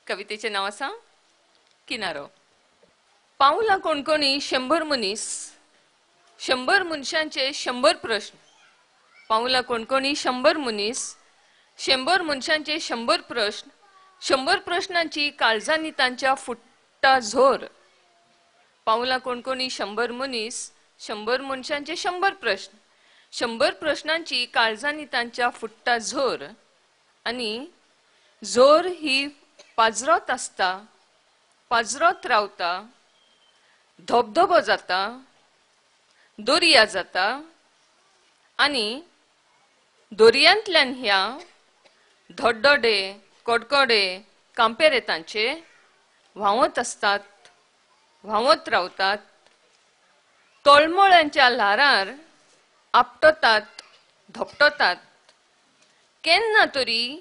कवितेचे नाव आसा किनारो. पावला कोणकोणी 100 मनीस, 100 मनशांचे 100 प्रश्न. पावला कोणकोणी 100 मनीस, 100 मनशांचे 100 प्रश्न. 100 प्रश्नांची काळजांनी तांच्या फुट्टा झोर. पावला कोणकोणी 100 मनीस, 100 मनशांचे 100 प्रश्न. 100 प्रश्नांची काळजांनी तांच्या फुट्टा झोर. आणि झोर ही पाजरोत आसता, पाजरोत रावता, धबधबो जाता, दर्या जाता आणि दर्यांतल्यान ह्या धडधडे कडकडे कांपेरेतांचे व्हांवत असतात, व्हांवत रावतात. तळमळ्यांच्या ल्हारार आपटतात, धपटतात. केन्ना तरी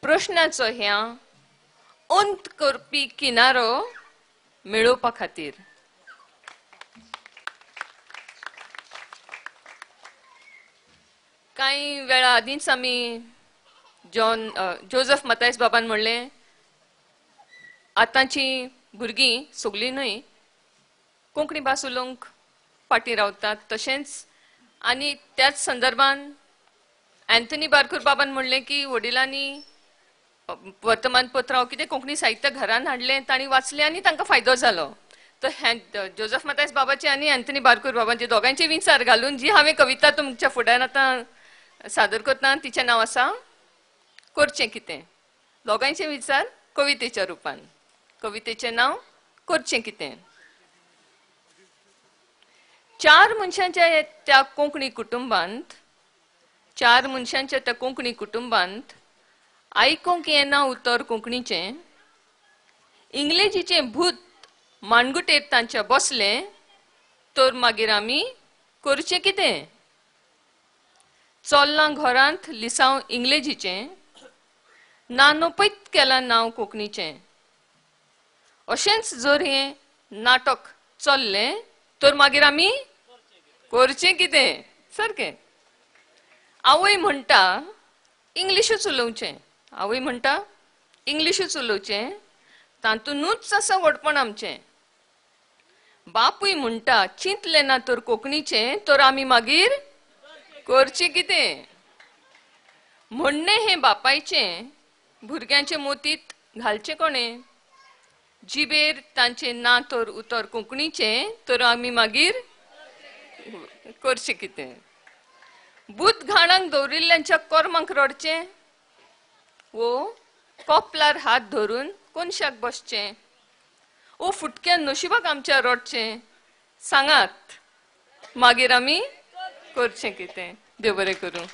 प्रश्नाचो ह्या अंत करपी किनारो मेळोवपा खातीर. काही वेळा आदींच आमी जोझफ मतायस बाबान म्हणलें, आतांची भुरगीं सगळीं न्हय कोंकणी भास उलोवंक फाटीं रावतात. तशेंच आनी त्याच संदर्भान अँथनी बारकर बाबान म्हणलें की वडिलांनी वर्तमानपत्र हांव कितें कोंकणी साहित्य घरान हाडलें, तांणी वाचलें आनी तांकां फायदो जालो. तर जोझफ मतायस बाबाचे आनी अँथनी बारकर बाबांचे दोगांचे विचार घालून जी हांवें कविता तुमच्या फुड्यान आतां सादर करता तिचें नांव आसा करचें कितें. दोगांचे विचार कवितेच्या रुपान. कवितेचें नांव करचें कितें. 4 मनशांच्या त्या कोंकणी कुटुंबांत, 4 मनशांच्या त्या कोंकणी कुटुंबांत आयकूंक येना उतर कोंकणीचें. इंग्लेजीचें भूत माणगुटेर तांच्या बसलें, तर मागीर आमी करचें कितें. चोल्लां घरांत लिसांव इंग्लेजीचें, ना नपयत केलां नांव कोंकणीचें. अशेंच जर हें नाटक चल्लें तर मागीर आमी करचें कितें. सारकें. आवय म्हणटा इंग्लिशूच उलोवचें. आवय म्हणटा इंग्लिशूच उलोवचें, तातूंतूच आसा व्हडपण आमचें. बापूय म्हणटा चिंतलें ना तर कोंकणीचें, तर आमी मागीर करचें कितें. म्हणणें हें बापायचें, भुरग्यांचे मोतीत घालचें कोणें. जिबेर तांचें ना तर उतर कोंकणीचें, तर आमी मागीर करचें कितें. भूत घाणांक दवरिल्ल्यांच्या कर्मांक रडचें, वो कॉपलार हात धरून कोनशाक बसचें, ओ फुटक्या नशिबाक आमच्या रडचें. सांगात मागीर आमी करचें कितें. देव बरें करूं.